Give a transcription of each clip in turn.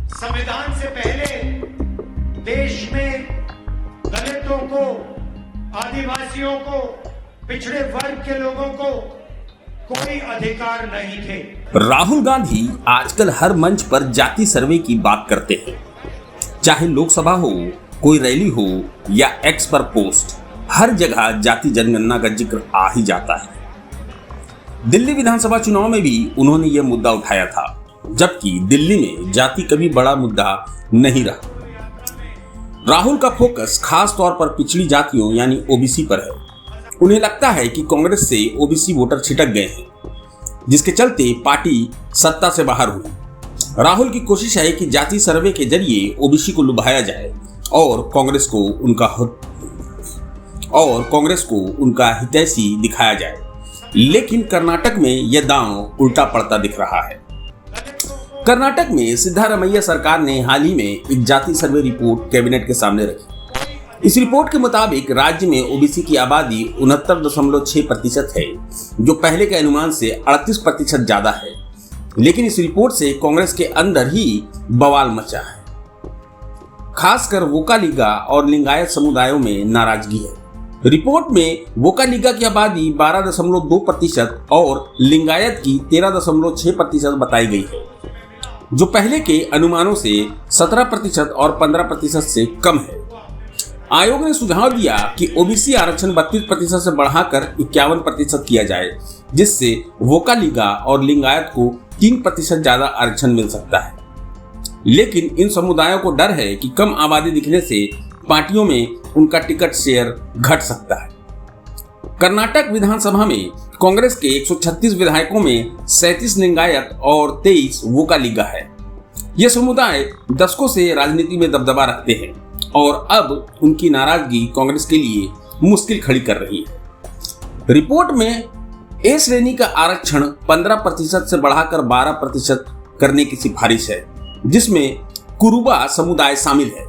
संविधान से पहले देश में दलितों को, आदिवासियों को, पिछड़े वर्ग के लोगों को कोई अधिकार नहीं थे। राहुल गांधी आजकल हर मंच पर जाति सर्वे की बात करते हैं। चाहे लोकसभा हो, कोई रैली हो या एक्स पर पोस्ट, हर जगह जाति जनगणना का जिक्र आ ही जाता है। दिल्ली विधानसभा चुनाव में भी उन्होंने यह मुद्दा उठाया था, जबकि दिल्ली में जाति कभी बड़ा मुद्दा नहीं रहा। राहुल का फोकस खास तौर पर पिछड़ी जातियों यानी ओबीसी पर है। उन्हें लगता है कि कांग्रेस से ओबीसी वोटर छिटक गए हैं, जिसके चलते पार्टी सत्ता से बाहर हुई। राहुल की कोशिश है कि जाति सर्वे के जरिए ओबीसी को लुभाया जाए और कांग्रेस को उनका हितैषी दिखाया जाए। लेकिन कर्नाटक में यह दांव उल्टा पड़ता दिख रहा है। कर्नाटक में सिद्धारमैया सरकार ने हाल ही में एक जाति सर्वे रिपोर्ट कैबिनेट के सामने रखी। इस रिपोर्ट के मुताबिक राज्य में ओबीसी की आबादी 69.6% है, जो पहले के अनुमान से 38% ज्यादा है। लेकिन इस रिपोर्ट से कांग्रेस के अंदर ही बवाल मचा है। खासकर वोकालिगा और लिंगायत समुदायों में नाराजगी है। रिपोर्ट में वोकालिगा की आबादी 12.2% और लिंगायत की 13.6% बताई गई है, जो पहले के अनुमानों से 17% और 15% से कम है। आयोग ने सुझाव दिया कि ओबीसी आरक्षण 32% से बढ़ाकर 51% किया जाए, जिससे वोकालिगा और लिंगायत को 3% ज्यादा आरक्षण मिल सकता है। लेकिन इन समुदायों को डर है कि कम आबादी दिखने से पार्टियों में उनका टिकट शेयर घट सकता है। कर्नाटक विधानसभा में कांग्रेस के 136 विधायकों में 37 लिंगायत और 23 वोकालिगा है। ये समुदाय दशकों से राजनीति में दबदबा रखते हैं और अब उनकी नाराजगी कांग्रेस के लिए मुश्किल खड़ी कर रही है। रिपोर्ट में ए श्रेणी का आरक्षण 15% से बढ़ाकर 12% करने की सिफारिश है, जिसमें कुरुबा समुदाय शामिल है।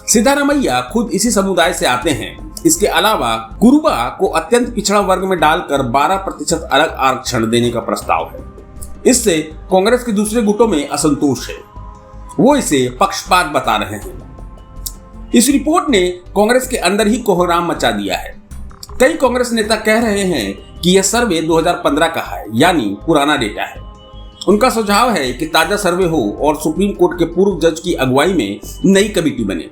सिद्धारमैया खुद इसी समुदाय से आते हैं। इसके अलावा कुरुबा को अत्यंत पिछड़ा वर्ग में डालकर 12% अलग आरक्षण देने का प्रस्ताव है। इससे कांग्रेस के दूसरे गुटों में असंतोष है। वो इसे पक्षपात बता रहे हैं। इस रिपोर्ट ने कांग्रेस के अंदर ही कोहराम मचा दिया है। कई कांग्रेस नेता कह रहे हैं कि यह सर्वे 2015 का है, यानी पुराना डेटा है। उनका सुझाव है कि ताजा सर्वे हो और सुप्रीम कोर्ट के पूर्व जज की अगुवाई में नई कमेटी बने।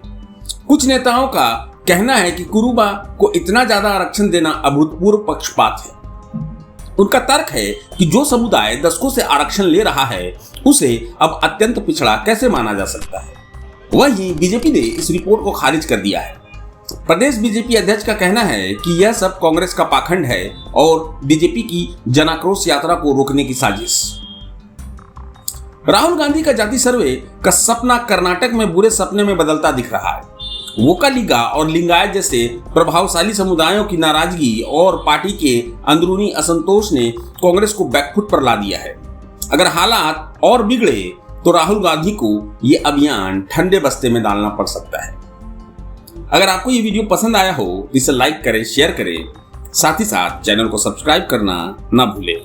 कुछ नेताओं का कहना है कि कुरुबा को इतना ज्यादा आरक्षण देना अभूतपूर्व पक्षपात है। उनका तर्क है कि जो समुदाय दशकों से आरक्षण ले रहा है, उसे अब अत्यंत पिछड़ा कैसे माना जा सकता है। वहीं बीजेपी ने इस रिपोर्ट को खारिज कर दिया है। प्रदेश बीजेपी अध्यक्ष का कहना है कि यह सब कांग्रेस का पाखंड है और बीजेपी की जनाक्रोश यात्रा को रोकने की साजिश। राहुल गांधी का जाति सर्वे का सपना कर्नाटक में बुरे सपने में बदलता दिख रहा है। वोकालिगा और लिंगायत जैसे प्रभावशाली समुदायों की नाराजगी और पार्टी के अंदरूनी असंतोष ने कांग्रेस को बैकफुट पर ला दिया है। अगर हालात और बिगड़े तो राहुल गांधी को ये अभियान ठंडे बस्ते में डालना पड़ सकता है। अगर आपको ये वीडियो पसंद आया हो तो इसे लाइक करें, शेयर करें, साथ ही साथ चैनल को सब्सक्राइब करना ना भूलें।